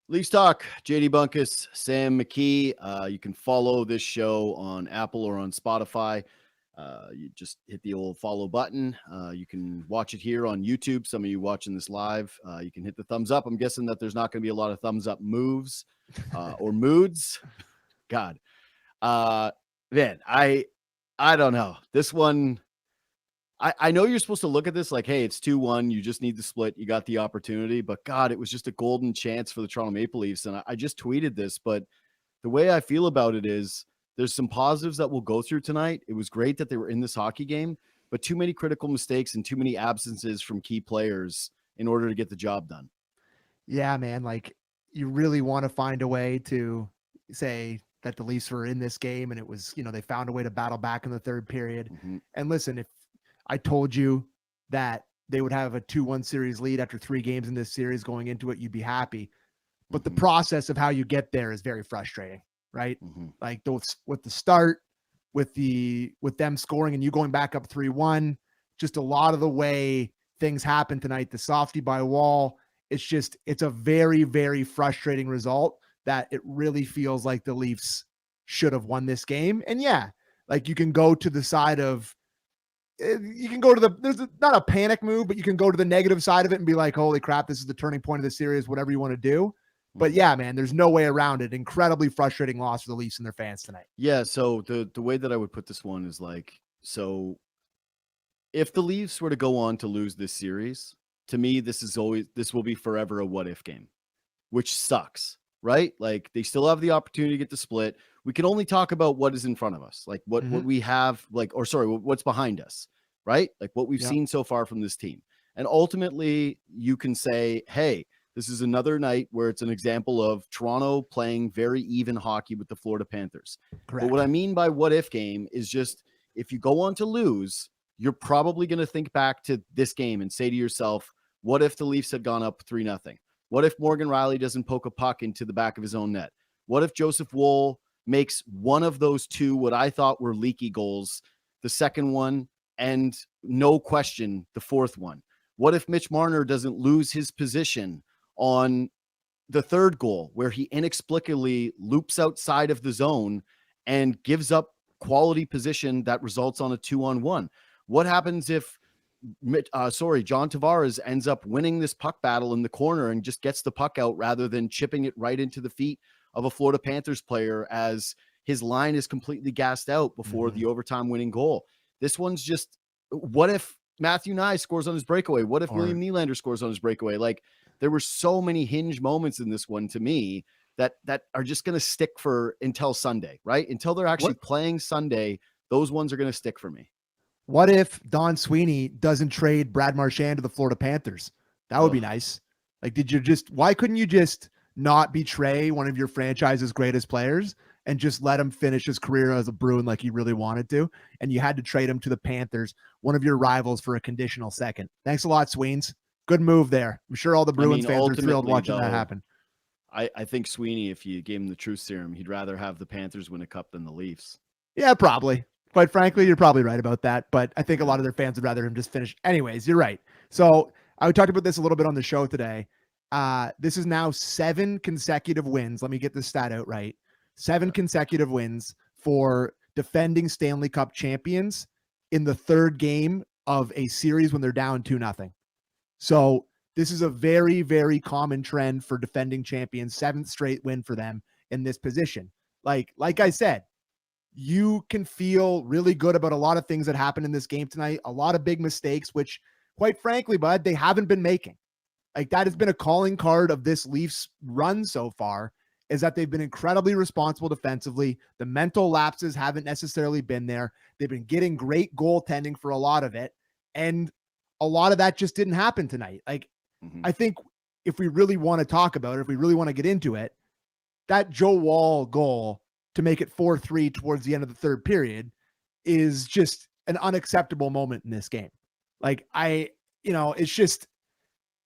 Leafs Talk, JD Bunkis, Sam McKee. You can follow this show on Apple or on Spotify. You just hit the old follow button. You can watch it here on YouTube. Some of you watching this live, you can hit the thumbs up. I'm guessing that there's not going to be a lot of thumbs up moves or moods. God, man, I don't know. This one, I know you're supposed to look at this like, hey, it's 2-1. You just need the split. You got the opportunity. But, God, it was just a golden chance for the Toronto Maple Leafs. And I just tweeted this. But the way I feel about it is there's some positives that we'll go through tonight. It was great that they were in this hockey game. But too many critical mistakes and too many absences from key players in order to get the job done. Yeah, man. Like, you really want to find a way to say that the Leafs were in this game. And it was, they found a way to battle back in the third period. Mm-hmm. And listen, if I told you that they would have a 2-1 series lead after 3 games in this series going into it, you'd be happy. But the process of how you get there is very frustrating, right? Like with the start, with them scoring and you going back up 3-1, just a lot of the way things happen tonight, the softie by Woll, it's a very, very frustrating result that it really feels like the Leafs should have won this game. And yeah, like you can go to the side of, you can go to there's not a panic move, but you can go to the negative side of it and be like, holy crap, this is the turning point of the series, whatever you want to do. But yeah, man, there's no way around it. Incredibly frustrating loss for the Leafs and their fans tonight. Yeah. So the way that I would put this one is like, so if the Leafs were to go on to lose this series, to me, this will be forever a what if game, which sucks, right? Like they still have the opportunity to get the split. We can only talk about what is in front of us, like what we have, what's behind us, right? Like what we've seen so far from this team. And ultimately, you can say, hey, this is another night where it's an example of Toronto playing very even hockey with the Florida Panthers. Correct. But what I mean by what if game is just if you go on to lose, you're probably going to think back to this game and say to yourself, what if the Leafs had gone up 3-0? What if Morgan Rielly doesn't poke a puck into the back of his own net? What if Joseph Woll makes one of those two, what I thought were leaky goals, the second one, and no question, the fourth one? What if Mitch Marner doesn't lose his position on the third goal where he inexplicably loops outside of the zone and gives up quality position that results on a 2-on-1? What happens if John Tavares ends up winning this puck battle in the corner and just gets the puck out rather than chipping it right into the feet of a Florida Panthers player as his line is completely gassed out before the overtime winning goal? This one's just, what if Matthew Nye scores on his breakaway? What if William Nylander scores on his breakaway? Like there were so many hinge moments in this one to me that are just going to stick for until Sunday, right? Until they're actually playing Sunday, those ones are going to stick for me. What if Don Sweeney doesn't trade Brad Marchand to the Florida Panthers? That would be nice. Like, why couldn't you just not betray one of your franchise's greatest players and just let him finish his career as a Bruin like he really wanted to? And you had to trade him to the Panthers, one of your rivals, for a conditional second. Thanks a lot, Sweens. Good move there. I'm sure all the Bruins fans are thrilled watching that happen. I think Sweeney, if you gave him the truth serum, he'd rather have the Panthers win a cup than the Leafs. Yeah, probably. Quite frankly, you're probably right about that. But I think a lot of their fans would rather him just finish. Anyways, you're right. So I talked about this a little bit on the show today. This is now 7 consecutive wins. Let me get this stat out right. 7 consecutive wins for defending Stanley Cup champions in the third game of a series when they're down 2-0. So this is a very, very common trend for defending champions. 7th straight win for them in this position. Like I said, you can feel really good about a lot of things that happened in this game tonight. A lot of big mistakes, which quite frankly, bud, they haven't been making. Like that has been a calling card of this Leafs run so far, is that they've been incredibly responsible defensively. The mental lapses haven't necessarily been there. They've been getting great goaltending for a lot of it. And a lot of that just didn't happen tonight. Like, I think if we really want to talk about it, if we really want to get into it, that Joe Woll goal to make it 4-3 towards the end of the third period is just an unacceptable moment in this game. Like it's just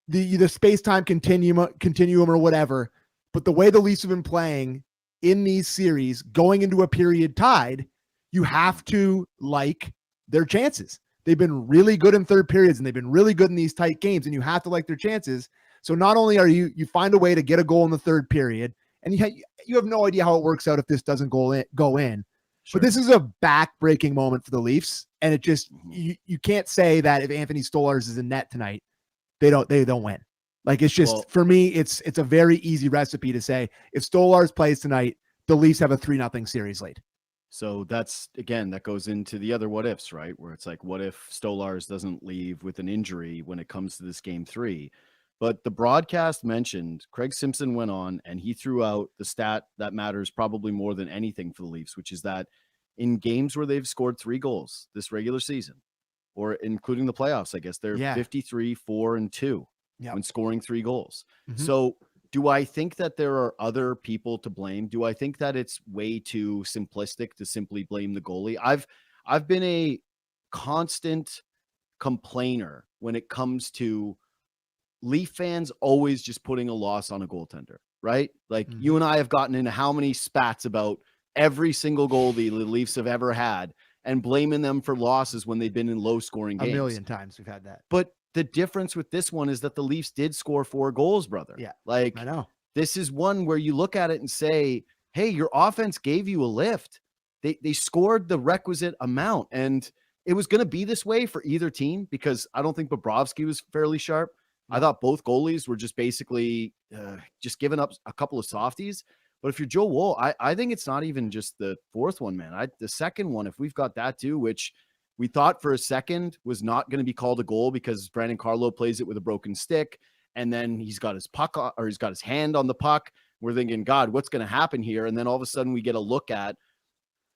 the space-time continuum or whatever, but the way the Leafs have been playing in these series going into a period tied, you have to like their chances. They've been really good in third periods and they've been really good in these tight games, and you have to like their chances. So not only are you find a way to get a goal in the third period, and you have no idea how it works out if this doesn't go in. Sure. But this is a back-breaking moment for the Leafs, and it just you can't say that if Anthony Stolarz is in net tonight, they don't win. Like, it's just, for me, it's a very easy recipe to say if Stolarz plays tonight, the Leafs have a 3-0 series lead. So that's, again, that goes into the other what ifs, right? Where it's like, what if Stolarz doesn't leave with an injury when it comes to this game 3? But the broadcast mentioned Craig Simpson went on and he threw out the stat that matters probably more than anything for the Leafs, which is that in games where they've scored 3 goals this regular season, or including the playoffs, I guess they're 53, 4-2 when scoring 3 goals. So do I think that there are other people to blame? Do I think that it's way too simplistic to simply blame the goalie? I've been a constant complainer when it comes to Leaf fans always just putting a loss on a goaltender, right? Like you and I have gotten into how many spats about every single goal the Leafs have ever had and blaming them for losses when they've been in low scoring games. A million times we've had that. But the difference with this one is that the Leafs did score 4 goals, brother. Yeah. Like, I know. This is one where you look at it and say, hey, your offense gave you a lift. They scored the requisite amount. And it was going to be this way for either team because I don't think Bobrovsky was fairly sharp. I thought both goalies were just basically just giving up a couple of softies. But if you're Joe Woll, I think it's not even just the fourth one, man. The second one, if we've got that too, which we thought for a second was not going to be called a goal because Brandon Carlo plays it with a broken stick. And then he's got his puck or he's got his hand on the puck. We're thinking, God, what's going to happen here? And then all of a sudden we get a look at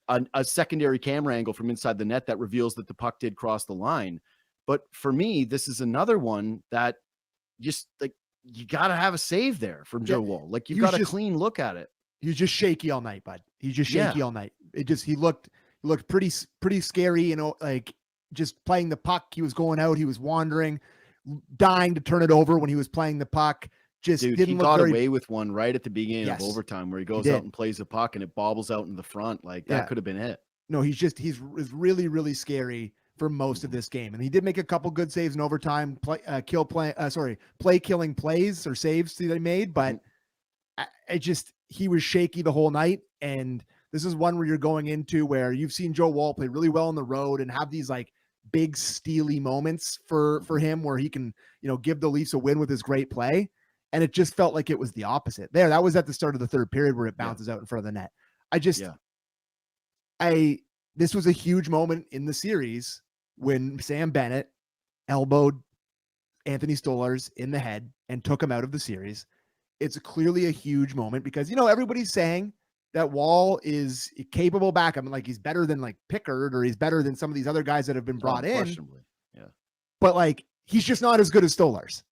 a secondary camera angle from inside the net that reveals that the puck did cross the line. But for me, this is another one that just like you got to have a save there from Joe Woll. Like you've got a clean look at it. He's just shaky all night, bud. He's just shaky all night. He looked pretty scary, you know, like just playing the puck. He was going out, he was wandering, dying to turn it over when he was playing the puck. He got away with one right at the beginning of overtime where he goes out and plays the puck and it bobbles out in the front. Like that could have been it. No, he's really, really scary for most of this game. And he did make a couple good saves in overtime, play killing plays or saves that he made, but he was shaky the whole night. And this is one where you're going into where you've seen Joe Woll play really well on the road and have these like big steely moments for him where he can, you know, give the Leafs a win with his great play. And it just felt like it was the opposite there. That was at the start of the third period where it bounces out in front of the net. This was a huge moment in the series when Sam Bennett elbowed Anthony Stolarz in the head and took him out of the series. It's clearly a huge moment because, you know, everybody's saying that Woll is capable back. I mean, like he's better than like Pickard or he's better than some of these other guys that have been brought in. Yeah. But like, he's just not as good as Stolarz.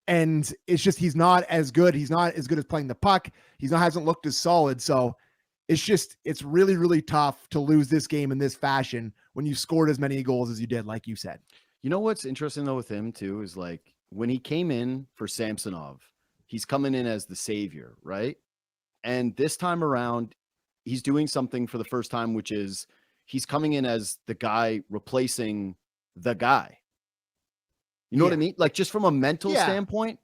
And it's just, he's not as good. He's not as good as playing the puck. Hasn't looked as solid. So it's really, really tough to lose this game in this fashion when you scored as many goals as you did, like you said. You know, what's interesting though with him too, is like when he came in for Samsonov, he's coming in as the savior, right? And this time around, he's doing something for the first time, which is he's coming in as the guy replacing the guy. You know what I mean? Like just from a mental standpoint,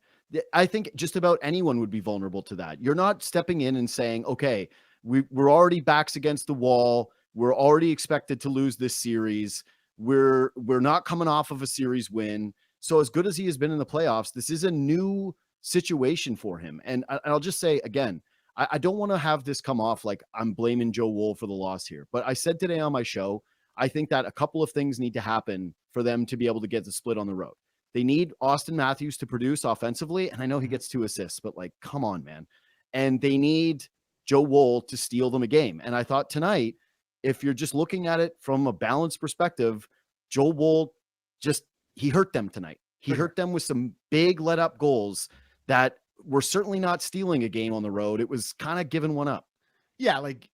I think just about anyone would be vulnerable to that. You're not stepping in and saying, okay, we're already backs against the wall. We're already expected to lose this series. We're not coming off of a series win. So as good as he has been in the playoffs, this is a new situation for him. And I'll just say again, I don't want to have this come off like I'm blaming Joe Woll for the loss here. But I said today on my show, I think that a couple of things need to happen for them to be able to get the split on the road. They need Austin Matthews to produce offensively. And I know he gets 2 assists, but like, come on, man. And they need Joe Woll to steal them a game. And I thought tonight, if you're just looking at it from a balanced perspective, Joe Woll he hurt them tonight. He hurt them with some big let up goals that were certainly not stealing a game on the road. It was kind of giving one up. Yeah. Like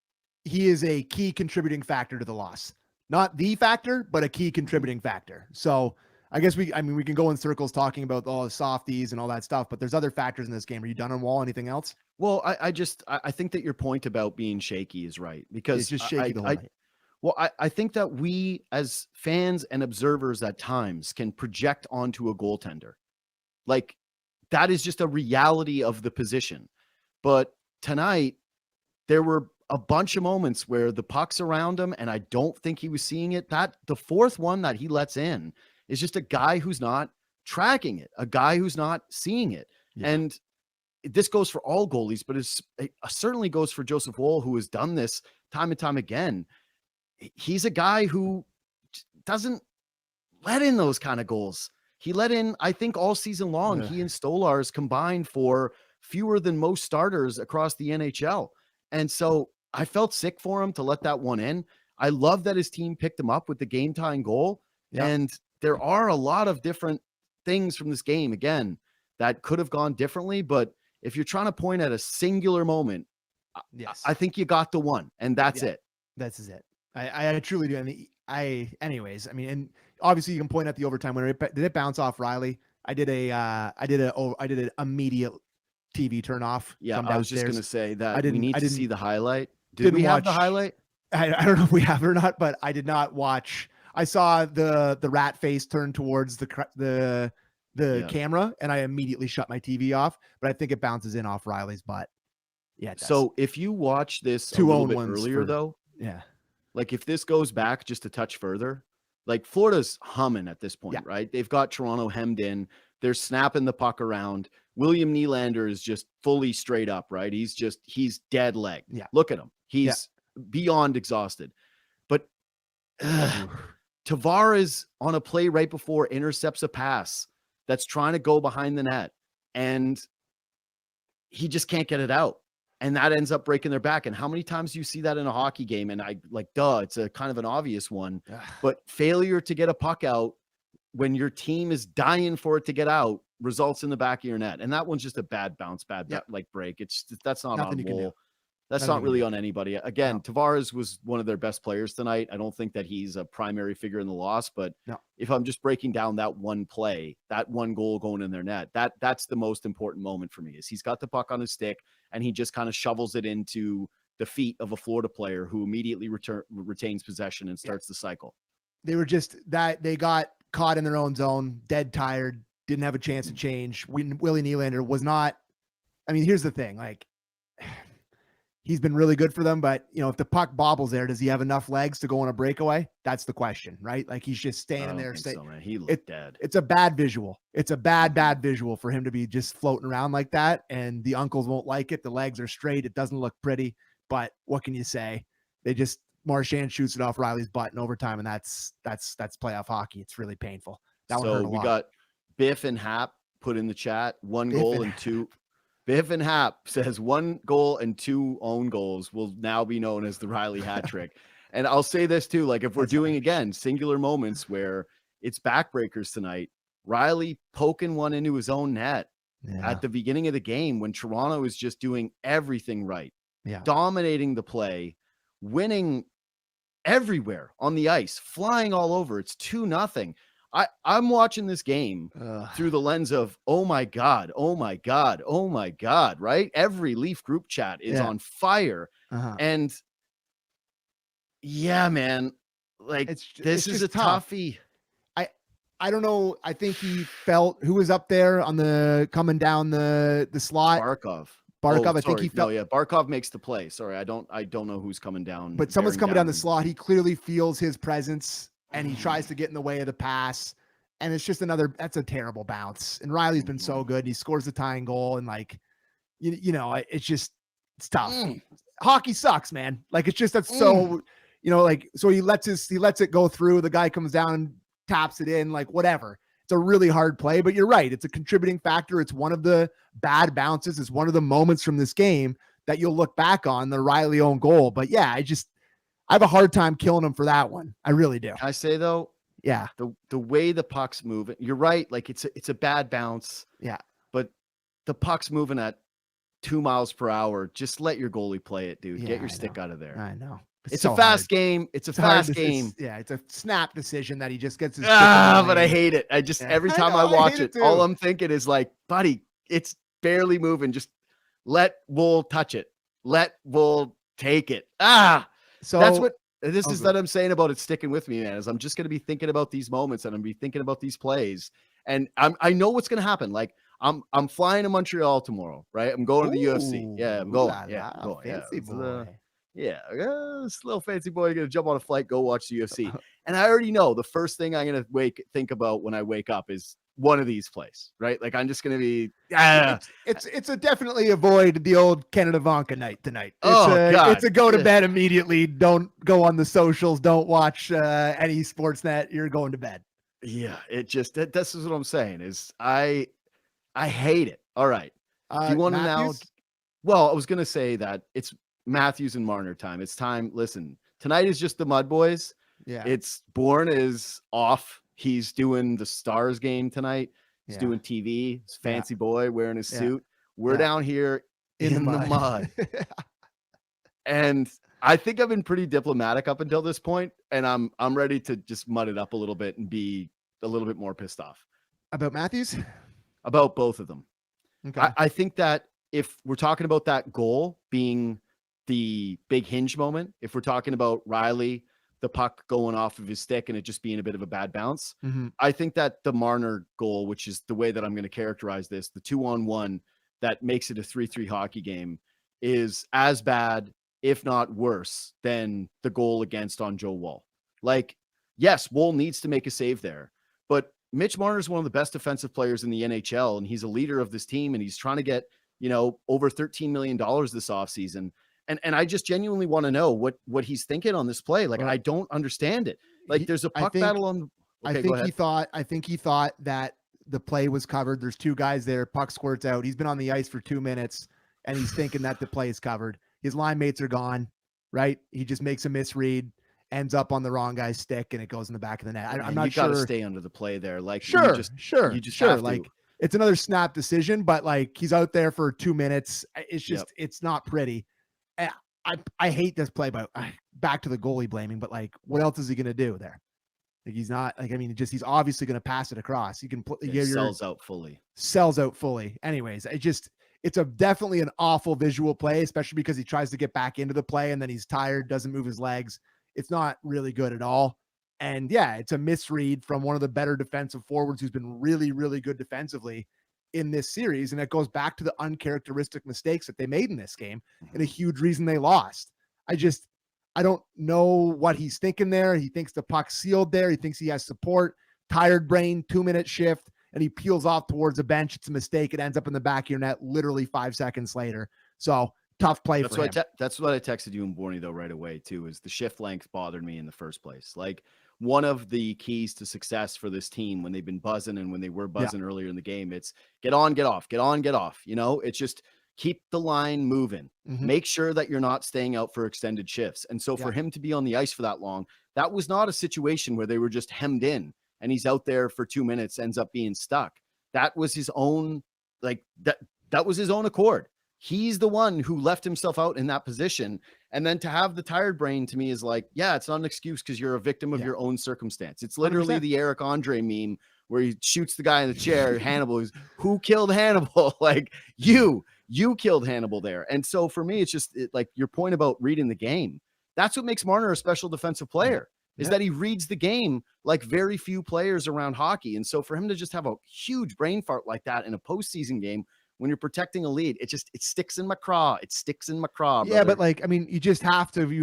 he is a key contributing factor to the loss, not the factor, but a key contributing factor. So I guess we can go in circles talking about all the softies and all that stuff, but there's other factors in this game. Are you done on Woll? Anything else? Well, I think that your point about being shaky is right because it's just shaky the whole night. Well, I think that we as fans and observers at times can project onto a goaltender. Like that is just a reality of the position. But tonight, there were a bunch of moments where the puck's around him, and I don't think he was seeing it. That the fourth one that he lets in is just a guy who's not tracking it, a guy who's not seeing it. Yeah. And this goes for all goalies, but it certainly goes for Joseph Woll, who has done this time and time again. He's a guy who doesn't let in those kind of goals. He let in, I think, all season long. He and Stolarz combined for fewer than most starters across the NHL. And so I felt sick for him to let that one in. I love that his team picked him up with the game-tying goal. Yeah. And there are a lot of different things from this game, again, that could have gone differently. But if you're trying to point at a singular moment, yes, I think you got the one, and that's it. That's it. I truly do. Anyways, and obviously you can point at the overtime winner. Did it bounce off Riley? I did an immediate TV turn off. Yeah, I was just going to say that we need to see the highlight. Did we have the highlight? I don't know if we have it or not, but I did not watch. I saw the rat face turn towards the camera, and I immediately shut my TV off. But I think it bounces in off Riley's butt. Yeah. So if you watch this a little bit earlier, though, yeah, like if this goes back just a touch further, like Florida's humming at this point, right? They've got Toronto hemmed in. They're snapping the puck around. William Nylander is just fully straight up, right? He's dead leg. Yeah. Look at him. He's beyond exhausted. But Tavares on a play right before intercepts a pass that's trying to go behind the net, and he just can't get it out. And that ends up breaking their back. And how many times do you see that in a hockey game? And it's a kind of an obvious one, but failure to get a puck out when your team is dying for it to get out results in the back of your net. And that one's just a bad bounce, break. That's not on Woll. That's not really on anybody. Again, Tavares was one of their best players tonight. I don't think that he's a primary figure in the loss, but if I'm just breaking down that one play, that one goal going in their net, that's the most important moment for me. Is he's got the puck on his stick and he just kind of shovels it into the feet of a Florida player who immediately retains possession and starts the cycle. They were they got caught in their own zone, dead tired, didn't have a chance to change. Willie Nylander was not. Here's the thing, he's been really good for them, but if the puck bobbles there, does he have enough legs to go on a breakaway? That's the question, right? He's just standing there. He looked dead. It's a bad visual. It's a bad visual for him to be just floating around like that. And the uncles won't like it. The legs are straight. It doesn't look pretty, but what can you say? Marchand shoots it off Riley's butt in overtime. And that's playoff hockey. It's really painful. That one hurt a lot. We got Biff and Hap put in the chat, 1 goal and 2. Biff and Hap says 1 goal and 2 own goals will now be known as the Riley hat trick. And I'll say this too, if we're doing again, singular moments where it's backbreakers tonight, Riley poking one into his own net at the beginning of the game when Toronto is just doing everything right, dominating the play, winning everywhere on the ice, flying all over. It's 2-0. I'm watching this game through the lens of, oh my God, right? Every Leaf group chat is on fire. And man, this is a toughie. I don't know. I think he felt who was up there on coming down the slot. Barkov. I think he felt. Barkov makes the play. Sorry. I don't know who's coming down. But someone's coming down the slot. He clearly feels his presence. And he tries to get in the way of the pass. And it's just that's a terrible bounce. And Riley's been so good. He scores the tying goal. And it's tough. Hockey sucks, man. It's just, that's so, so he lets it go through. The guy comes down and taps it in, whatever. It's a really hard play, but you're right. It's a contributing factor. It's one of the bad bounces. It's one of the moments from this game that you'll look back on, the Riley own goal. But yeah, I have a hard time killing him for that one. I really do. Can I say though, the way the puck's moving, you're right. It's a bad bounce. Yeah. But the puck's moving at 2 miles per hour. Just let your goalie play it, dude. Get your stick out of there. I know. It's so a fast game. It's a fast game. It's a snap decision that he just gets his. But I hate it. Every time I watch it, all I'm thinking is buddy, it's barely moving. Just let Woll touch it. Let Woll take it. So that's what that I'm saying about it sticking with me, man, is I'm just going to be thinking about these moments and I'm going to be thinking about these plays. And I know what's going to happen. I'm flying to Montreal tomorrow, right? I'm going to the UFC. Yeah, I'm going. I'm going. Fancy boy. This little fancy boy gonna jump on a flight, go watch the UFC. And I already know the first thing I'm gonna think about when I wake up is one of these plays, right? Like I'm just gonna be it's a definitely avoid the old Canada Vodka night tonight. God. It's a go to bed immediately. Don't go on the socials. Don't watch any Sportsnet. You're going to bed. Yeah, it just this is what I'm saying is I hate it. All right. Do you want to now? Well, I was gonna say that it's Matthews and Marner time. It's time. Listen, tonight is just the Mud Boys. Yeah. It's Bourne is off. He's doing the Stars game tonight. He's doing TV. His fancy boy wearing his suit. We're down here in the mud. And I think I've been pretty diplomatic up until this point, and I'm ready to just mud it up a little bit and be a little bit more pissed off. About Matthews? About both of them. Okay. I think that if we're talking about that goal being the big hinge moment, if we're talking about Riley, the puck going off of his stick and it just being a bit of a bad bounce, I think that the Marner goal, which is the way that I'm going to characterize this, the 2-on-1 that makes it a 3-3 hockey game, is as bad, if not worse, than the goal against on Joe Woll. Like, yes, Woll needs to make a save there, but Mitch Marner is one of the best defensive players in the NHL, and he's a leader of this team, and he's trying to get, over $13 million this offseason. And I just genuinely want to know what he's thinking on this play. Like, I don't understand it. Like, there's a puck battle on. Okay, I think he thought that the play was covered. There's two guys there. Puck squirts out. He's been on the ice for 2 minutes, and he's thinking that the play is covered. His line mates are gone, right? He just makes a misread, ends up on the wrong guy's stick, and it goes in the back of the net. I'm not sure. You got to stay under the play there. Like, sure. Like, it's another snap decision, but like he's out there for 2 minutes. It's just, it's not pretty. I hate this play, but back to the goalie blaming, but like, what else is he going to do there? Like, he's not like, I mean, he's obviously going to pass it across. You can put sells out fully. Anyways, it's definitely an awful visual play, especially because he tries to get back into the play and then he's tired, doesn't move his legs. It's not really good at all. And yeah, it's a misread from one of the better defensive forwards who's been really, really good defensively in this series. And it goes back to the uncharacteristic mistakes that they made in this game and a huge reason they lost. I don't know what he's thinking there. He thinks the puck's sealed there. He thinks he has support, tired brain, 2-minute shift, and he peels off towards the bench. It's a mistake. It ends up in the back of your net literally 5 seconds later. So tough play for him. That's what I texted you and Borny though right away too, is the shift length bothered me in the first place. Like, one of the keys to success for this team when they've been buzzing and when they were buzzing earlier in the game, it's get on, get off, get on, get off. It's just keep the line moving. Make sure that you're not staying out for extended shifts. And so for him to be on the ice for that long, that was not a situation where they were just hemmed in and he's out there for 2 minutes, ends up being stuck. That was his own, that was his own accord. He's the one who left himself out in that position. And then to have the tired brain to me is like, yeah, it's not an excuse because you're a victim of your own circumstance. It's literally 100%. The Eric Andre meme where he shoots the guy in the chair. Hannibal is, who killed Hannibal? Like, you killed Hannibal there. And so for me, it's just like your point about reading the game. That's what makes Marner a special defensive player, is that he reads the game like very few players around hockey. And so for him to just have a huge brain fart like that in a postseason game, when you're protecting a lead, it sticks in my craw. It sticks in my craw. Yeah, but like, I mean, you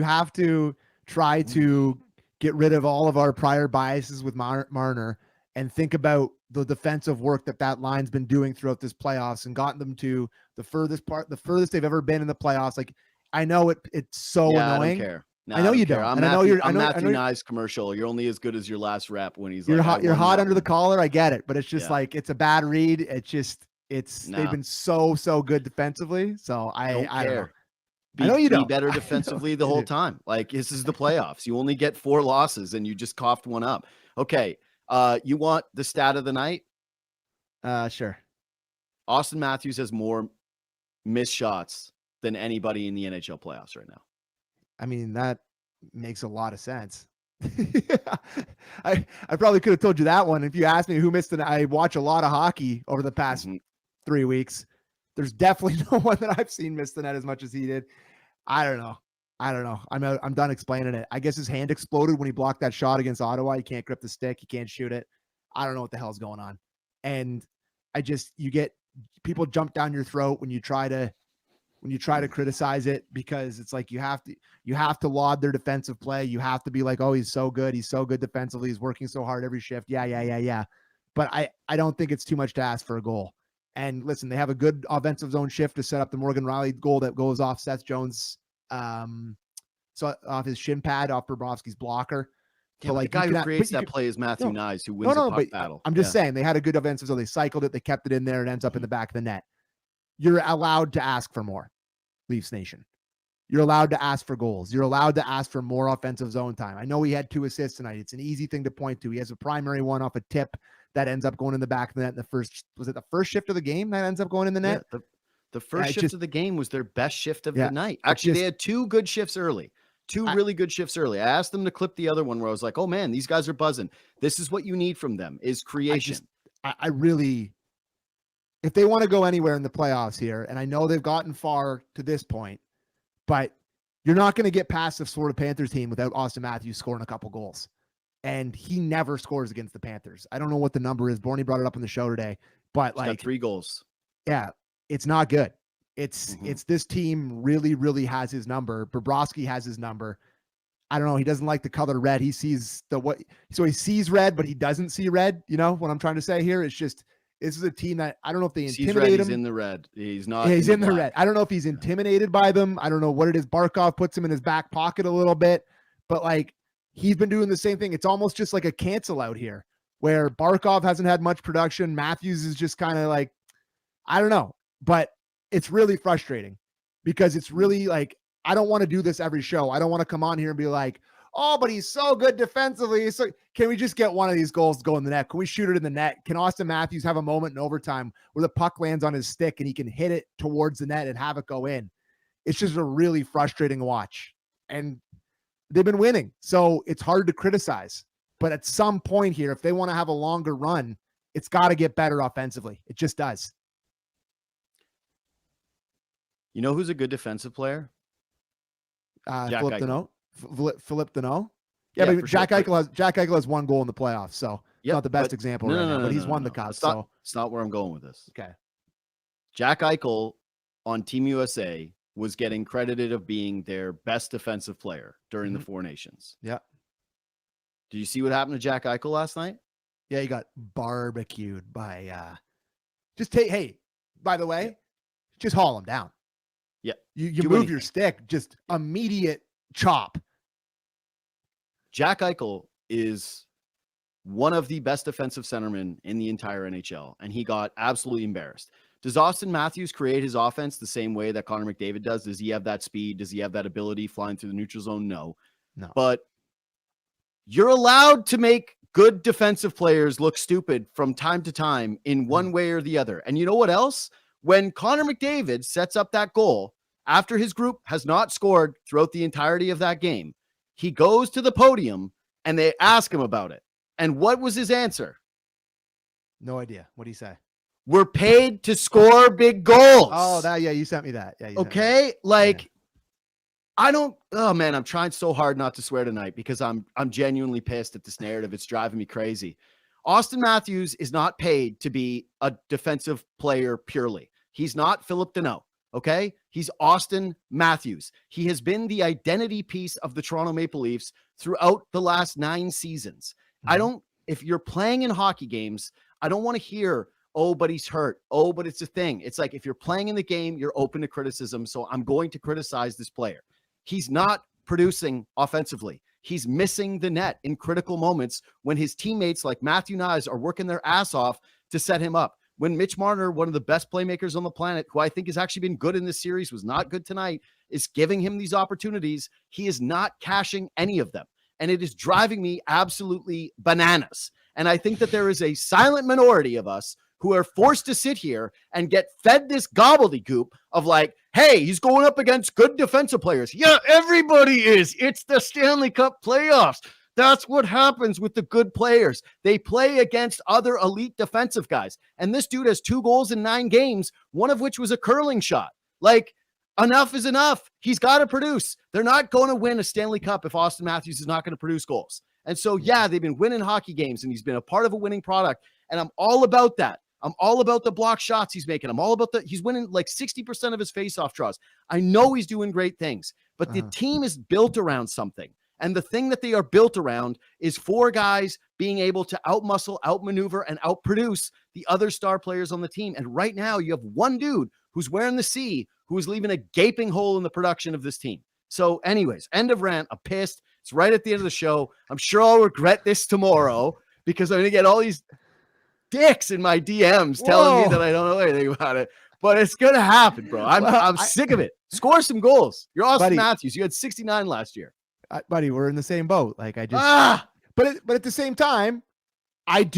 have to try to get rid of all of our prior biases with Marner and think about the defensive work that line's been doing throughout this playoffs and gotten them to the furthest they've ever been in the playoffs. Like, I know it's so annoying. I don't care. No, I know you don't. I'm Matthew Nye's commercial. You're only as good as your last rep when he's you're hot under the collar. I get it, but it's just like, it's a bad read. It's just, they've been so good defensively. So I don't care. I know you don't. Be better defensively the whole time. Like, this is the playoffs. You only get 4 losses and you just coughed one up. Okay. You want the stat of the night? Sure. Austin Matthews has more missed shots than anybody in the NHL playoffs right now. I mean, that makes a lot of sense. I probably could have told you that one. If you asked me who missed it, I watch a lot of hockey over the past 3 weeks. There's definitely no one that I've seen miss the net as much as he did. I don't know. I'm done explaining it. I guess his hand exploded when he blocked that shot against Ottawa. He can't grip the stick. He can't shoot it. I don't know what the hell's going on. And you get people jump down your throat when you try to criticize it, because it's like you have to laud their defensive play. You have to be like, oh, he's so good defensively, he's working so hard every shift. Yeah. But I don't think it's too much to ask for a goal. And listen, they have a good offensive zone shift to set up the Morgan Rielly goal that goes off Seth Jones, so off his shin pad, off Bobrovsky's blocker. Yeah, so like the guy who creates that play is Matthew Nyes, who wins the puck battle. I'm just saying they had a good offensive zone. They cycled it, they kept it in there, and ends up in the back of the net. You're allowed to ask for more, Leafs Nation. You're allowed to ask for goals. You're allowed to ask for more offensive zone time. I know he had 2 assists tonight. It's an easy thing to point to. He has a primary one off a tip that ends up going in the back of the net in the first, was it the first shift of the game that ends up going in the net? Yeah, the first shift of the game was their best shift of the night. Actually, they had 2 good shifts early. 2 really good shifts early. I asked them to clip the other one where I was like, oh man, these guys are buzzing. This is what you need from them, is creation. I really, if they want to go anywhere in the playoffs here, and I know they've gotten far to this point, but you're not going to get past the Florida Panthers team without Austin Matthews scoring a couple goals. And he never scores against the Panthers. I don't know what the number is. Borny brought it up on the show today, but He's got 3 goals. Yeah, it's not good. It's this team really, really has his number. Bobrovsky has his number. I don't know. He doesn't like the color red. He sees so he sees red, but he doesn't see red. You know what I'm trying to say here? It's just, this is a team that I don't know if they intimidate him. He's in the red. He's not. Yeah, he's in the red. I don't know if he's intimidated by them. I don't know what it is. Barkov puts him in his back pocket a little bit, but like, he's been doing the same thing. It's almost just like a cancel out here where Barkov hasn't had much production. Matthews is just kind of like, I don't know, but it's really frustrating because it's really like, I don't want to do this every show. I don't want to come on here and be like, oh, but he's so good defensively. So can we just get one of these goals to go in the net? Can we shoot it in the net? Can Austin Matthews have a moment in overtime where the puck lands on his stick and he can hit it towards the net and have it go in? It's just a really frustrating watch. And they've been winning, so it's hard to criticize. But at some point here, if they want to have a longer run, it's got to get better offensively. It just does. You know who's a good defensive player? Philip Deneau. Philip Deneau. Yeah, but Jack Eichel has 1 goal in the playoffs, so not the best example but he's won the cup. It's not where I'm going with this. Okay. Jack Eichel on Team USA was getting credited of being their best defensive player during the 4 Nations. Yeah. Did you see what happened to Jack Eichel last night? Yeah, he got barbecued by by the way, just haul him down. Yeah. You move your stick, just immediate chop. Jack Eichel is one of the best defensive centermen in the entire NHL, and he got absolutely embarrassed. Does Austin Matthews create his offense the same way that Connor McDavid does? Does he have that speed? Does he have that ability flying through the neutral zone? No. But you're allowed to make good defensive players look stupid from time to time in one way or the other. And you know what else? When Connor McDavid sets up that goal after his group has not scored throughout the entirety of that game, he goes to the podium and they ask him about it. And what was his answer? No idea. What did he say? We're paid to score big goals. Oh, you sent me that. Yeah. Okay. I'm trying so hard not to swear tonight because I'm genuinely pissed at this narrative. It's driving me crazy. Austin Matthews is not paid to be a defensive player purely. He's not Philip Deneau. Okay. He's Austin Matthews. He has been the identity piece of the Toronto Maple Leafs throughout the last 9 seasons. If you're playing in hockey games, I don't want to hear, oh, but he's hurt. Oh, but it's a thing. It's like, if you're playing in the game, you're open to criticism. So I'm going to criticize this player. He's not producing offensively. He's missing the net in critical moments when his teammates like Matthew Nyes are working their ass off to set him up. When Mitch Marner, one of the best playmakers on the planet, who I think has actually been good in this series, was not good tonight, is giving him these opportunities, he is not cashing any of them. And it is driving me absolutely bananas. And I think that there is a silent minority of us who are forced to sit here and get fed this gobbledygook of like, hey, he's going up against good defensive players. Yeah, everybody is. It's the Stanley Cup playoffs. That's what happens with the good players. They play against other elite defensive guys. And this dude has 2 goals in 9 games, one of which was a curling shot. Like, enough is enough. He's got to produce. They're not going to win a Stanley Cup if Austin Matthews is not going to produce goals. And so, yeah, they've been winning hockey games and he's been a part of a winning product. And I'm all about that. I'm all about the block shots he's making. I'm all about he's winning like 60% of his faceoff draws. I know he's doing great things, but the team is built around something. And the thing that they are built around is 4 guys being able to outmuscle, outmaneuver, and outproduce the other star players on the team. And right now you have one dude who's wearing the C, who is leaving a gaping hole in the production of this team. So anyways, end of rant. I'm pissed. It's right at the end of the show. I'm sure I'll regret this tomorrow because I'm going to get all these dicks in my DMs telling me that I don't know anything about it. But it's going to happen, bro. I'm sick of it. Score some goals. You're Austin Matthews. You had 69 last year. Buddy, we're in the same boat. Like I just, but at the same time, I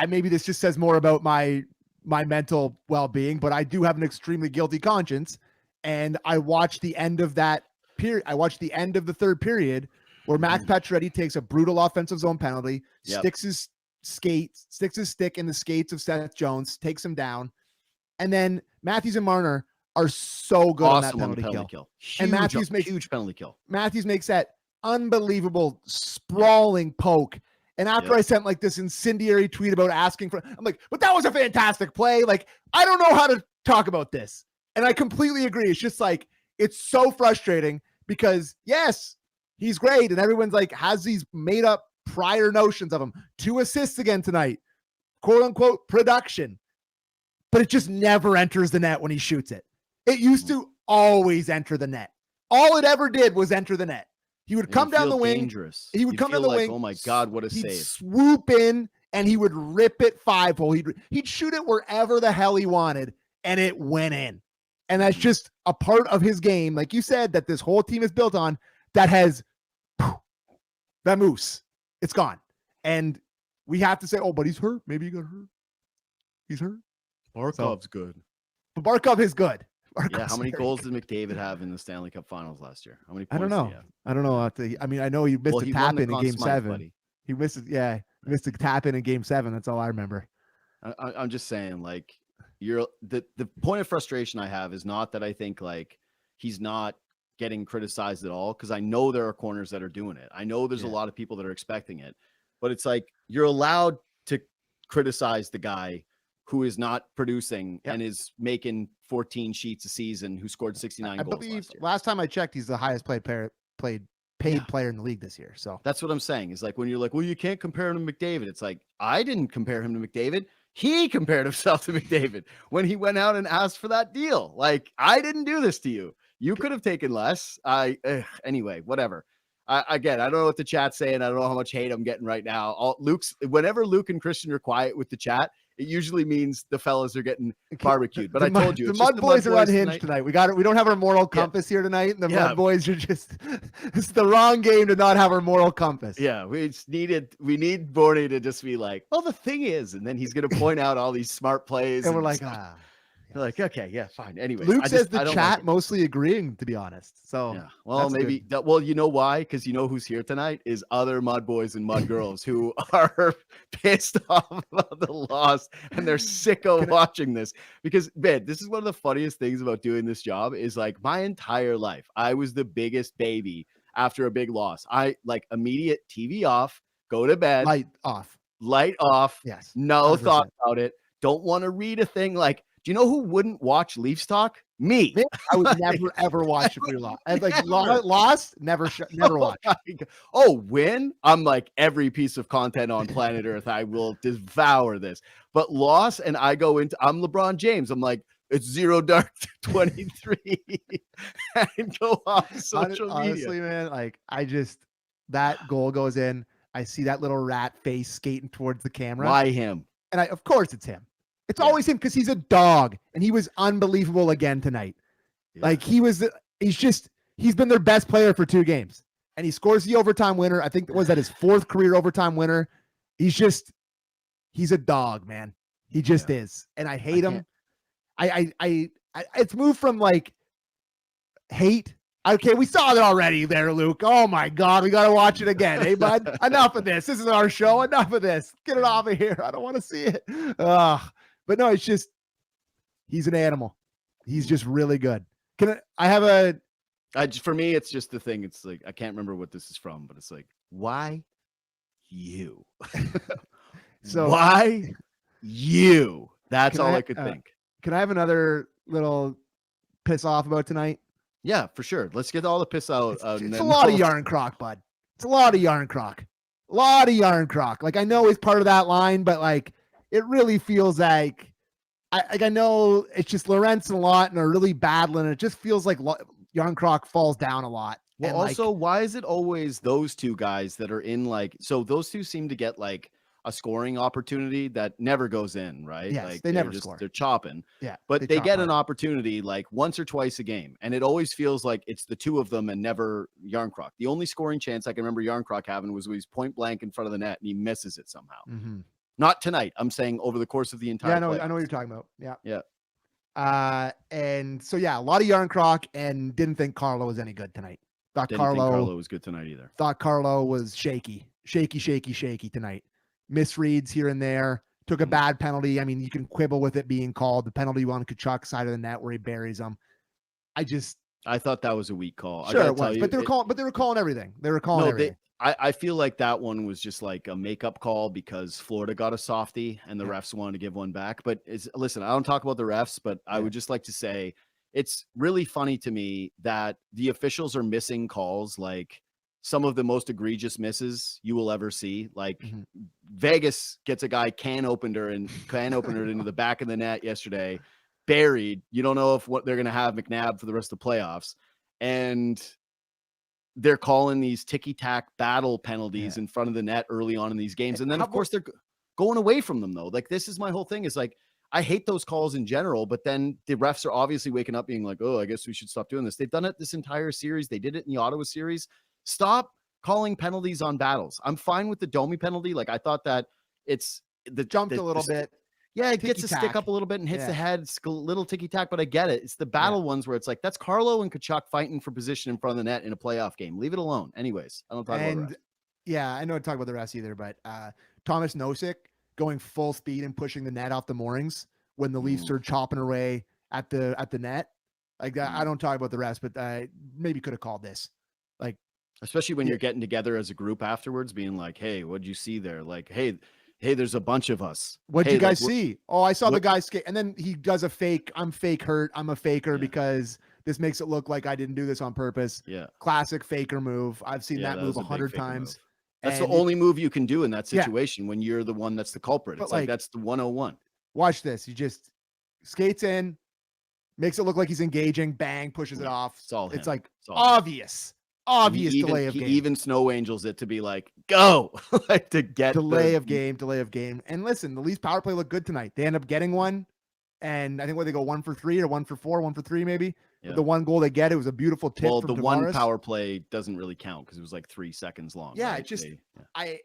maybe this just says more about my mental well-being, but I do have an extremely guilty conscience. And I watched the end of that period. I watched the end of the third period where Max Pacioretty takes a brutal offensive zone penalty, sticks his stick in the skates of Seth Jones, takes him down. And then Matthews and Marner are so good on that penalty kill. Huge, and Matthews makes huge penalty kill. Matthews makes that unbelievable sprawling poke. And after I sent like this incendiary tweet about asking for, I'm like, but that was a fantastic play. Like, I don't know how to talk about this. And I completely agree. It's just like, it's so frustrating because yes, he's great. And everyone's like, has these made up prior notions of him. 2 assists again tonight, quote unquote production, but it just never enters the net when he shoots it. It used to always enter the net. All it ever did was enter the net. He would come down the wing. Dangerous. He would come down the wing. Oh my God, what a he'd save. Swoop in and he would rip it 5-hole. He'd shoot it wherever the hell he wanted and it went in. And that's just a part of his game, like you said, that this whole team is built on, that has that moose. It's gone. And we have to say, oh, but he's hurt. Maybe he got hurt. He's hurt. Barkov's good. But Barkov is good. How many goals did McDavid have in the Stanley Cup Finals last year? How many points I don't know. I don't know. I mean, I know he missed a tap in Game 7. Buddy. He missed it. Yeah, he missed a tap in Game 7. That's all I remember. I'm just saying, like, the point of frustration I have is not that I think like he's not getting criticized at all, because I know there are corners that are doing it. I know there's a lot of people that are expecting it, but it's like you're allowed to criticize the guy who is not producing and is making 14 sheets a season, who scored 69 goals last year. Last time I checked, he's the highest paid player in the league this year. So that's what I'm saying. Is like when you're like, well, you can't compare him to McDavid. It's like, I didn't compare him to McDavid. He compared himself to McDavid when he went out and asked for that deal. Like, I didn't do this to you. You could have taken less. Anyway, whatever. Again, I don't know what the chat's saying. I don't know how much hate I'm getting right now. Whenever Luke and Christian are quiet with the chat, it usually means the fellas are getting barbecued. But I told you, the Mud Boys are unhinged tonight. We don't have our moral compass here tonight. And the Mud Boys are just, it's the wrong game to not have our moral compass. Yeah, we need Borny to just be like, well, the thing is, and then he's going to point out all these smart plays. And we're like, You're like, okay, yeah, fine. Anyway, Luke says the chat mostly agreeing, to be honest. So yeah, well, maybe well, you know why? Because you know who's here tonight is other Mud Boys and Mud Girls who are pissed off about the loss and they're sick of watching this. Because man, this is one of the funniest things about doing this job is like my entire life, I was the biggest baby after a big loss. I like immediate TV off, go to bed, light off. Yes, no 100%. Thought about it. Don't want to read a thing like. Do you know who wouldn't watch Leafs talk? Me. I would never ever watch if we lost. I like lost, never watch. Win? I'm like every piece of content on planet Earth. I will devour this. But loss, and I'm LeBron James. I'm like, it's 0 dark 23 and go off social media. Honestly, man, like that goal goes in. I see that little rat face skating towards the camera. Why him? And of course it's him. It's always him because he's a dog, and he was unbelievable again tonight. Yeah. Like he's been their best player for 2 games, and he scores the overtime winner. I think was that his 4th career overtime winner. He's a dog, man. He just is, and I hate him. It's moved from like hate. Okay, we saw it already there, Luke. Oh my God, we got to watch it again. Hey, bud, enough of this. This is our show. Enough of this. Get it off of here. I don't want to see it. But no, it's just, he's an animal. He's just really good. For me, it's just the thing. It's like, I can't remember what this is from, but it's like, why you? So why you? That's all I could think. Can I have another little piss off about tonight? Yeah, for sure. Let's get all the piss out. It's a lot of yarn crock, bud. It's a lot of yarn crock. A lot of yarn crock. Like, I know he's part of that line, but like, it really feels like I know it's just Lorentz and a lot and are really battling. It just feels like yarn crock falls down a lot. Well, and also, why is it always those two guys that are in like, so those two seem to get like a scoring opportunity that never goes in, right? Yes, like they never score. They're chopping. Yeah. But they get an opportunity like once or twice a game. And it always feels like it's the two of them and never Yarncroc. The only scoring chance I can remember Yarncroc having was when he's point blank in front of the net and he misses it somehow. Mm-hmm. Not tonight. I'm saying over the course of the entire I know what you're talking about. Yeah. Yeah. And so, yeah, a lot of Yarncroc, and didn't think Carlo was any good tonight. Didn't think Carlo was good tonight either. Thought Carlo was shaky tonight. Misreads here and there. Took a bad penalty. I mean, you can quibble with it being called. The penalty on Tkachuk's side of the net where he buries him. I thought that was a weak call. Sure, it was, but they were calling everything. They were calling everything. I feel like that one was just like a makeup call because Florida got a softie and the refs wanted to give one back. But listen, I don't talk about the refs, but I would just like to say it's really funny to me that the officials are missing calls like some of the most egregious misses you will ever see. Like Vegas gets a guy can opener into the back of the net yesterday, buried. You don't know if what they're going to have McNabb for the rest of the playoffs. And they're calling these ticky-tack battle penalties in front of the net early on in these games. And then, of course, they're going away from them, though. Like, this is my whole thing is, like, I hate those calls in general, but then the refs are obviously waking up being like, oh, I guess we should stop doing this. They've done it this entire series. They did it in the Ottawa series. Stop calling penalties on battles. I'm fine with the Domi penalty. Like, I thought that it's the jumped a little bit. Yeah, it gets a stick up a little bit and hits the head. It's a little ticky-tack, but I get it. It's the battle ones where it's like, that's Carlo and Tkachuk fighting for position in front of the net in a playoff game. Leave it alone. Anyways, I don't talk about the rest. Yeah, I don't talk about the rest either, but Thomas Nosek going full speed and pushing the net off the moorings when the Leafs are chopping away at the net. Like, I don't talk about the rest, but maybe could have called this. Like, especially when you're getting together as a group afterwards, being like, hey, what'd you see there? Like, hey, there's a bunch of us. What'd you guys see? Oh, I saw the guy skate. And then he does a fake. I'm fake hurt. I'm a faker because this makes it look like I didn't do this on purpose. Yeah. Classic faker move. I've seen that move 100 times. That's the only move you can do in that situation when you're the one that's the culprit. It's like that's the 101. Watch this. He just skates in, makes it look like he's engaging, bang, pushes it off. It's like obvious delay of game. He even snow angels it to be like, go, like to get delay of game. And listen, the Leafs power play looked good tonight. They end up getting one. And I think they go 1 for 3 or 1 for 4, 1 for 3, maybe. Yeah. The one goal they get, it was a beautiful tip. Well, from the Tavares. One power play doesn't really count because it was like 3 seconds long. Yeah, right?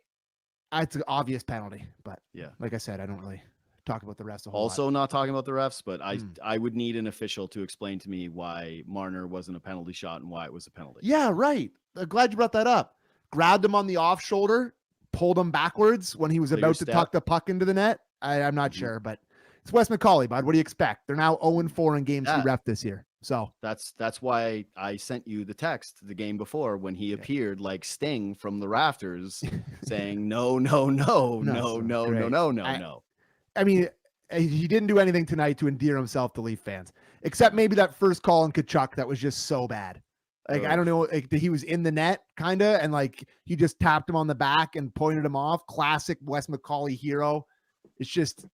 It's an obvious penalty, but like I said, I don't really talk about the rest. Also, not talking about the refs, but I would need an official to explain to me why Marner wasn't a penalty shot and why it was a penalty. Yeah, right. I'm glad you brought that up. Grabbed him on the off shoulder, pulled him backwards when he was about to tuck the puck into the net. I'm not sure, but it's Wes McCauley, bud. What do you expect? They're now 0-4 in games he ref this year. So that's why I sent you the text the game before when he appeared like Sting from the rafters saying no. I mean, he didn't do anything tonight to endear himself to Leaf fans, except maybe that first call on Tkachuk that was just so bad. Like, I don't know, like, he was in the net kind of, and like he just tapped him on the back and pointed him off. Classic Wes McCauley hero. It's just,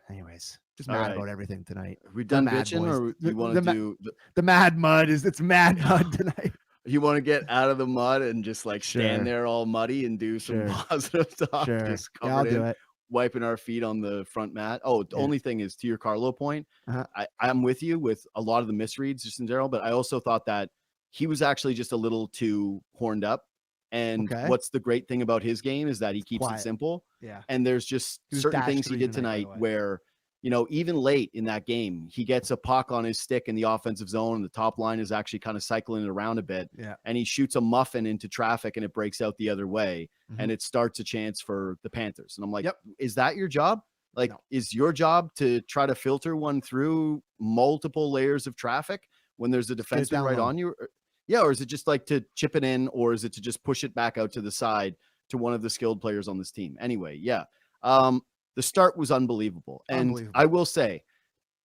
anyways, just mad about everything tonight. Are we done bitching, or you want to do the mad mud? It's mad mud tonight. You want to get out of the mud and just like stand there all muddy and do some positive stuff. Just I'll do it. Wiping our feet on the front mat. Oh, the only thing is, to your Carlo point, I'm with you with a lot of the misreads just in general, but I also thought that he was actually just a little too horned up. And what's the great thing about his game is that he keeps it simple. Yeah. And there's just certain things he did tonight where, you know, even late in that game, he gets a puck on his stick in the offensive zone and the top line is actually kind of cycling it around a bit. Yeah. And he shoots a muffin into traffic and it breaks out the other way. And it starts a chance for the Panthers. And I'm like, is that your job? Like, is your job to try to filter one through multiple layers of traffic when there's a defenseman right on you? Or is it just like to chip it in, or is it to just push it back out to the side to one of the skilled players on this team? Anyway, the start was unbelievable. And Unbelievable. I will say,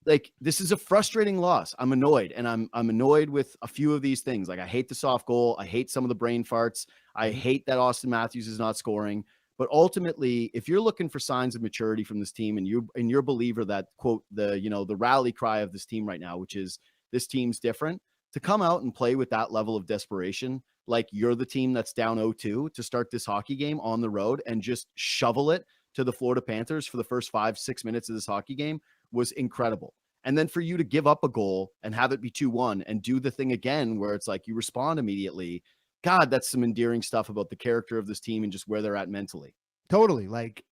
like, this is a frustrating loss. I'm annoyed, and I'm annoyed with a few of these things. Like, I hate the soft goal. I hate some of the brain farts. I hate that Austin Matthews is not scoring. But ultimately, if you're looking for signs of maturity from this team, and you're a believer that, quote, the rally cry of this team right now, which is this team's different, to come out and play with that level of desperation, like you're the team that's down 0-2 to start this hockey game on the road and just shovel it to the Florida Panthers for the first 5-6 minutes of this hockey game, was incredible. And then for you to give up a goal and have it be 2-1 and do the thing again where it's like you respond immediately. God, that's some endearing stuff about the character of this team and just where they're at mentally. Totally. Like,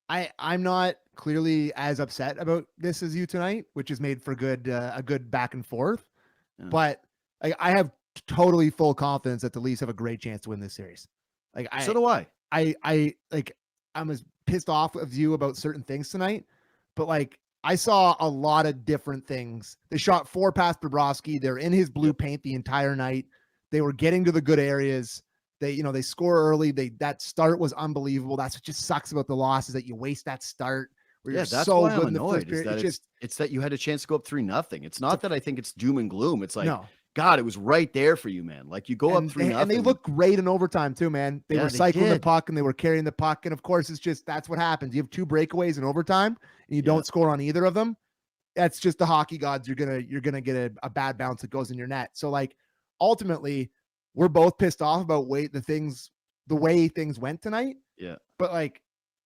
I'm not clearly as upset about this as you tonight, which has made for a good back and forth. Yeah. But I have totally full confidence that the Leafs have a great chance to win this series. Like, so do I. I'm as pissed off of you about certain things tonight, but like, I saw a lot of different things. They shot 4 past Bobrovsky. They're in his blue paint the entire night. They were getting to the good areas. They score early. That start was unbelievable. That's what just sucks about the loss, is that you waste that start. Yeah, that's so why I'm annoyed. It's that you had a chance to go up 3-0. It's not that I think it's doom and gloom. It's like, no. God, it was right there for you, man. Like, you go up 3-0. And they looked great in overtime too, man. They were cycling the puck and they were carrying the puck. And of course, that's what happens. You have 2 breakaways in overtime and you don't score on either of them. That's just the hockey gods. You're gonna get a bad bounce that goes in your net. So like, ultimately, we're both pissed off about the way things went tonight. Yeah. But like,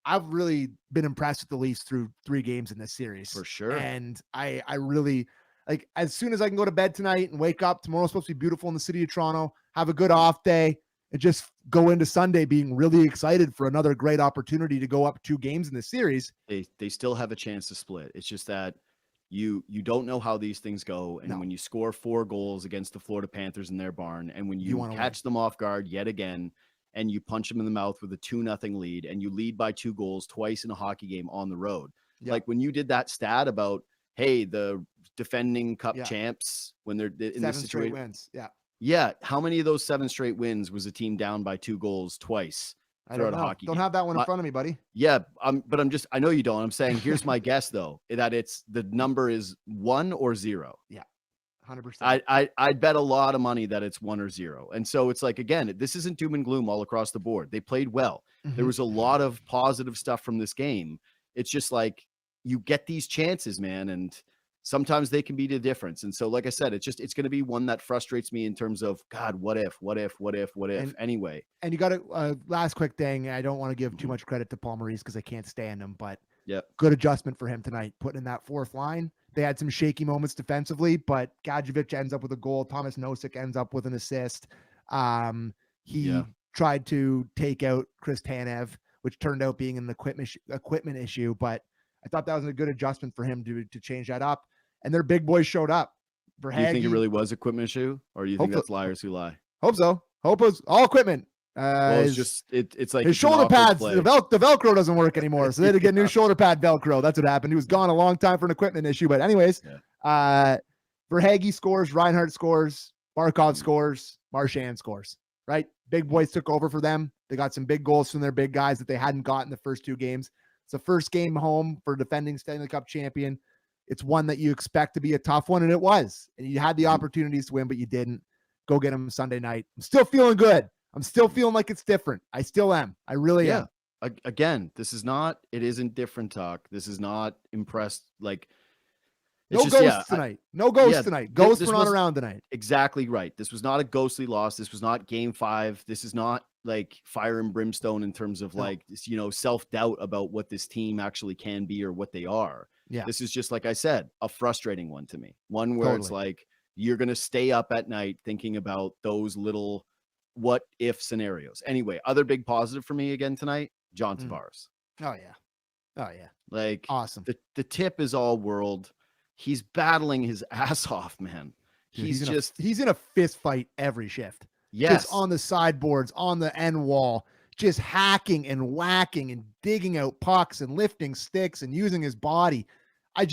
I've really been impressed with the Leafs through 3 games in this series. For sure. And I really, like, as soon as I can go to bed tonight and wake up, tomorrow's supposed to be beautiful in the city of Toronto, have a good off day, and just go into Sunday being really excited for another great opportunity to go up 2 games in the series. They still have a chance to split. It's just that you don't know how these things go. And when you score 4 goals against the Florida Panthers in their barn, and when you catch them off guard yet again, and you punch them in the mouth with a 2-0 lead, and you lead by 2 goals twice in a hockey game on the road. Yep. Like, when you did that stat about, hey, the defending cup champs, when they're in 7 this situation, straight wins. Yeah. How many of those 7 straight wins was a team down by 2 goals twice? I don't know. Don't have that one in front of me, buddy. Yeah. But I know you don't. I'm saying, here's my guess though, that the number is 1 or 0. Yeah. 100%. I'd bet a lot of money that it's 1 or 0. And so it's like, again, this isn't doom and gloom all across the board. They played well. Mm-hmm. There was a lot of positive stuff from this game. It's just like, you get these chances, man. And sometimes they can be the difference. And so, like I said, it's going to be one that frustrates me in terms of, God, what if anyway. And you got a last quick thing. I don't want to give too much credit to Paul Maurice because I can't stand him, but good adjustment for him tonight, putting in that 4th line. They had some shaky moments defensively, but Gadjevich ends up with a goal. Thomas Nosek ends up with an assist. He tried to take out Chris Tanev, which turned out being an equipment issue, but I thought that was a good adjustment for him to change that up. And their big boys showed up. Do you think it really was equipment issue, or do you think that's liars who lie? Hope so. Hope it was all equipment. It's just it's like his shoulder pads. The Velcro doesn't work anymore, so they had to get new shoulder pad Velcro. That's what happened. He was gone a long time for an equipment issue. But anyways, Verhaeghe scores, Reinhart scores, Barkov scores, Marchand scores. Right, big boys took over for them. They got some big goals from their big guys that they hadn't gotten the first 2 games. It's the first game home for defending Stanley Cup champion. It's one that you expect to be a tough one, and it was. And you had the opportunities to win, but you didn't. Go get them Sunday night. I'm still feeling good. I'm still feeling like it's different. I still am. I really am. Again, it isn't different talk. This is not impressed. Like, no ghosts tonight. No ghosts tonight. Ghosts were not around tonight. Exactly right. This was not a ghostly loss. This was not game 5. This is not like fire and brimstone in terms of like, self-doubt about what this team actually can be or what they are. Yeah. This is just, like I said, a frustrating one to me. One where it's like, you're going to stay up at night thinking about those little what if scenarios. Anyway, other big positive for me again tonight, John Tavares. Oh yeah. Like, awesome. The tip is all world. He's battling his ass off, man. Dude, he's in a fist fight every shift. Yes. Just on the sideboards, on the end wall, just hacking and whacking and digging out pucks and lifting sticks and using his body. I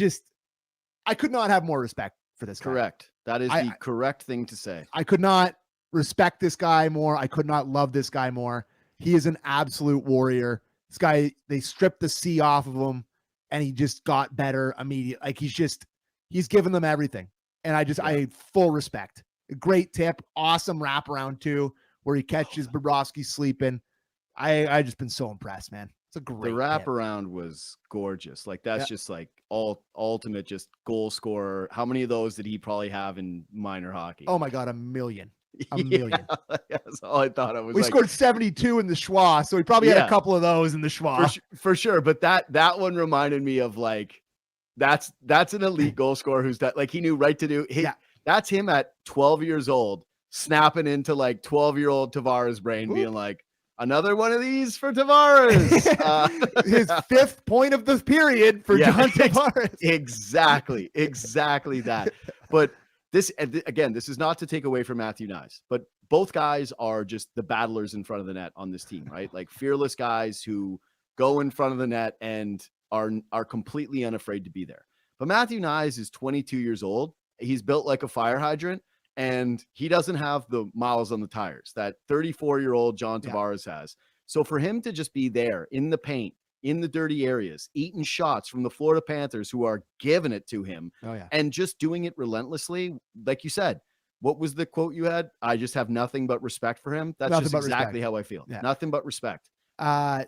could not have more respect for this guy. Correct. That is the correct thing to say. I could not respect this guy more. I could not love this guy more. He is an absolute warrior. This guy, they stripped the C off of him. and he just got better immediately. Like he's given them everything. And I full respect. Great tip. Awesome wraparound too, where he catches Bobrovsky sleeping. I just been so impressed, man. It's a great The wraparound was gorgeous. Like that's just like ultimate just goal scorer. How many of those did he probably have in minor hockey? Oh my God, a million. A million. That's all I thought. It was we scored 72 in the Schwa, so he probably had a couple of those in the Schwa. For sure. But that one reminded me of like that's an elite goal scorer who's that like he knew right to do. That's him at 12 years old, snapping into like 12-year-old Tavares' brain, being like, another one of these for Tavares. His 5th point of the period for John Tavares. Exactly that. But this is not to take away from Matthew Knies, but both guys are just the battlers in front of the net on this team, right? Like fearless guys who go in front of the net and are completely unafraid to be there. But Matthew Knies is 22 years old. He's built like a fire hydrant, and he doesn't have the miles on the tires that 34-year-old John Tavares has. So for him to just be there in the paint, in the dirty areas, eating shots from the Florida Panthers who are giving it to him and just doing it relentlessly, like you said, what was the quote you had? I just have nothing but respect for him. That's just exactly how I feel. Yeah. Nothing but respect. Brad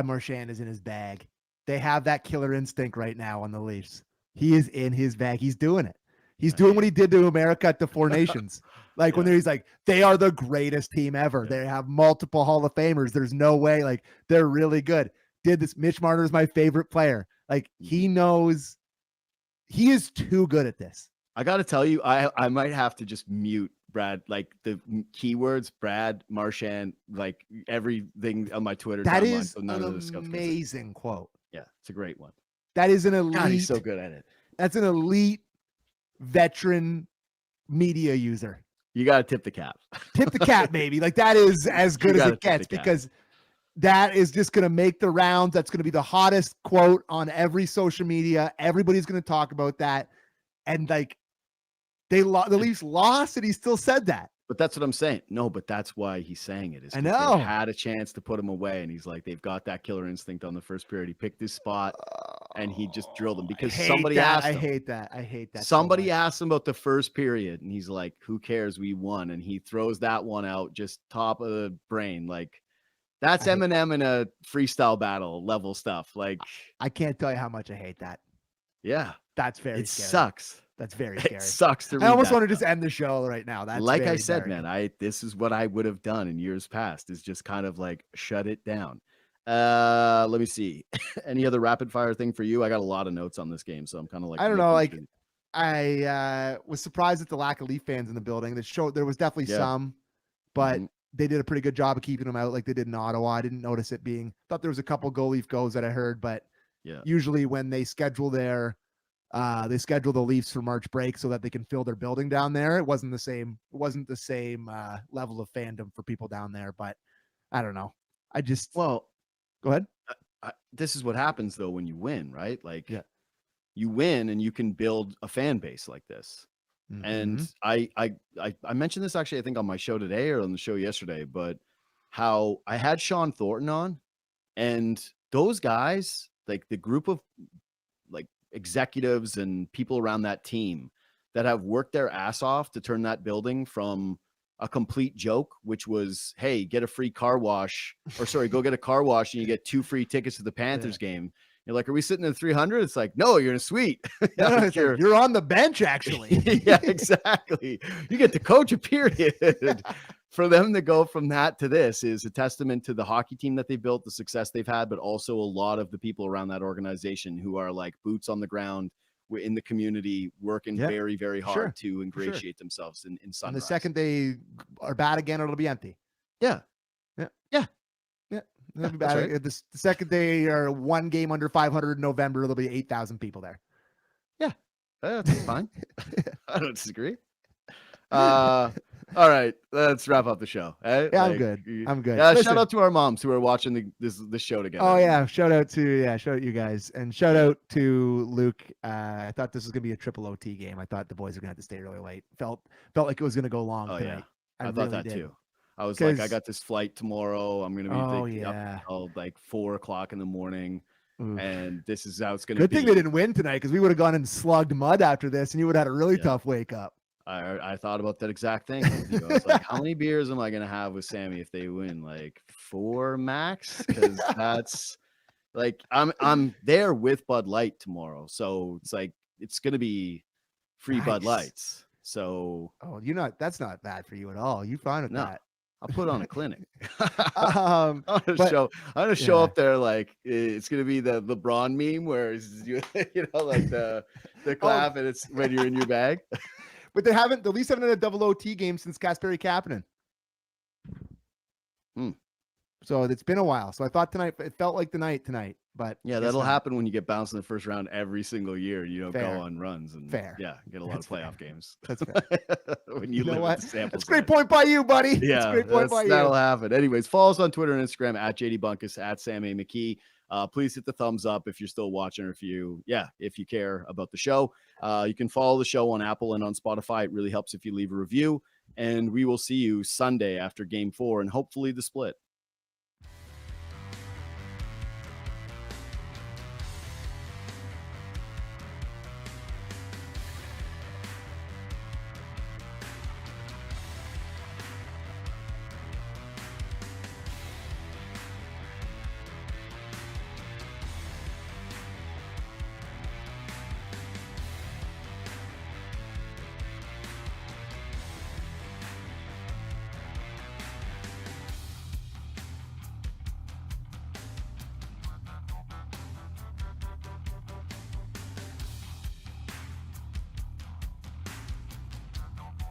Marchand is in his bag. They have that killer instinct right now on the Leafs. He is in his bag. He's doing it. He's doing what he did to America at the Four Nations. Like when he's like, they are the greatest team ever. They have multiple Hall of Famers. There's no way. Like they're really good. Did this. Mitch Marner is my favorite player. Like he knows he is too good at this. I got to tell you, I might have to just mute Brad, like the keywords, Brad Marchand, like everything on my Twitter. That timeline, is an amazing quote. Yeah, it's a great one. That is an elite. God, he's so good at it. That's an elite veteran media user. You got to tip the cap. Tip the cap, baby. Like that is as good as it gets because that is just going to make the rounds. That's going to be the hottest quote on every social media. Everybody's going to talk about that. And like the Leafs lost and he still said that. But that's what I'm saying. No, but that's why he's saying it. I know. They had a chance to put him away, and he's like, they've got that killer instinct on the first period. He picked his spot, and he just drilled him because somebody asked him. I hate that. Somebody asked him about the first period, and he's like, who cares? We won. And he throws that one out just top of the brain. Like, that's Eminem in a freestyle battle level stuff. Like, I can't tell you how much I hate that. Yeah. That's very scary. Sucks. That's very scary. It sucks to read. I almost want to just end the show right now. That's like I said, man, this is what I would have done in years past, is just kind of like shut it down. Let me see. Any other rapid fire thing for you? I got a lot of notes on this game, so I'm kind of like, I don't know. Like I was surprised at the lack of Leaf fans in the building. There was definitely some, but they did a pretty good job of keeping them out like they did in Ottawa. I didn't notice it thought there was a couple Go Leaf goes that I heard, but usually when they schedule the Leafs for March break so that they can fill their building down there. It wasn't the same level of fandom for people down there, but I don't know. Go ahead. This is what happens though when you win, right? Like you win and you can build a fan base like this. Mm-hmm. And I mentioned this actually, I think on my show today or on the show yesterday, but how I had Sean Thornton on, and those guys, like the group of like executives and people around that team that have worked their ass off to turn that building from a complete joke, which was, hey, get a free car wash, or sorry, go get a car wash and you get 2 free tickets to the Panthers game. You're like, are we sitting in 300? It's like, no, you're in a suite. Like you're on the bench, actually. Yeah, exactly. You get to coach a period. For them to go from that to this is a testament to the hockey team that they built, the success they've had, but also a lot of the people around that organization who are like boots on the ground in the community, working very, very hard to ingratiate themselves in Sunrise. And the second they are bad again, it'll be empty. Yeah. It'll be bad. Right. The second they are one game under 500 in November, there'll be 8,000 people there. Yeah. That's fine. I don't disagree. All right, let's wrap up the show. Right? Yeah, I'm good. Yeah, shout out to our moms who are watching this show together. Oh yeah, shout out you guys, and shout out to Luke. I thought this was gonna be a triple OT game. I thought the boys were gonna have to stay really late. Felt like it was gonna go long today. Yeah. I thought that too. I was like, I got this flight tomorrow. I'm gonna be up till like 4:00 in the morning. And this is how it's going to Good be. thing they didn't win tonight, because we would have gone and slugged mud after this, and you would have had a really tough wake up. I thought about that exact thing. You know, I was like, how many beers am I going to have with Sammy if they win? Like 4 max? Because that's like, I'm there with Bud Light tomorrow. So it's like, it's going to be free Bud Lights. So. Oh, that's not bad for you at all. You fine with that. I'll put on a clinic. I'm gonna show up there like it's gonna be the LeBron meme where it's, you know, like the clap and it's when you're in your bag. But the Leafs haven't had a double OT game since Kasperi Kapanen. So it's been a while. So I thought tonight, it felt like the night tonight. But yeah, that'll happen when you get bounced in the first round every single year. You don't go on runs and get a lot of playoff games. That's fair. When you live with the sample. That's a great point by you, buddy. Yeah, that's a great point by you. That'll happen. Anyways, follow us on Twitter and Instagram at JD Bunkis, at Sam McKee. Please hit the thumbs up if you're still watching, or if you care about the show. You can follow the show on Apple and on Spotify. It really helps if you leave a review. And we will see you Sunday after Game 4 and hopefully the split.